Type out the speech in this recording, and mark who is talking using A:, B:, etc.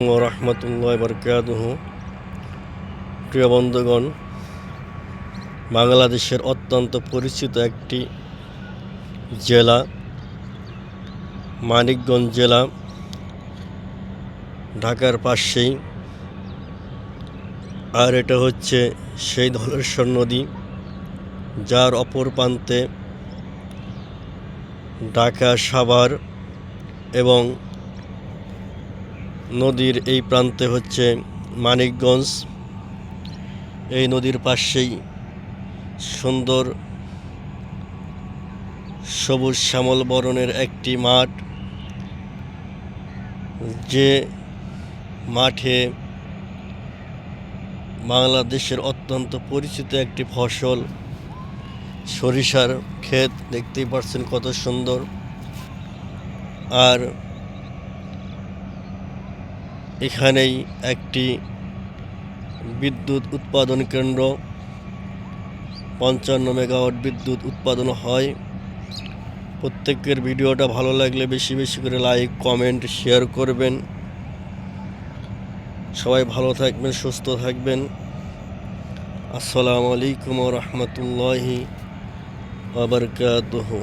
A: রহমতুল্লাহ বরকাতুহ। প্রিয় বন্ধুগণ, বাংলাদেশের অত্যন্ত পরিচিত একটি জেলা মানিকগঞ্জ জেলা, ঢাকার পাশেই। আর এটা হচ্ছে সেই ধলেশ্বর নদী, যার অপর প্রান্তে ঢাকা সাভার এবং নদীর এই প্রান্তে হচ্ছে মানিকগঞ্জ। এই নদীর পাশেই সুন্দর সবুজ শ্যামল বরণের একটি মাঠ, যে মাঠে বাংলাদেশের অত্যন্ত পরিচিত একটি ফসল সরিষার ক্ষেত। দেখতেই পাচ্ছেন কত সুন্দর। আর এখানেই একটি বিদ্যুৎ উৎপাদন কেন্দ্র, 55 মেগাওয়াট বিদ্যুৎ উৎপাদন হয়। প্রত্যেকের ভিডিওটা ভালো লাগলে বেশি বেশি করে লাইক, কমেন্ট, শেয়ার করবেন। সবাই ভালো থাকবেন, সুস্থ থাকবেন। আসসালামু আলাইকুম ওয়া রাহমাতুল্লাহি ওয়া বারাকাতুহু।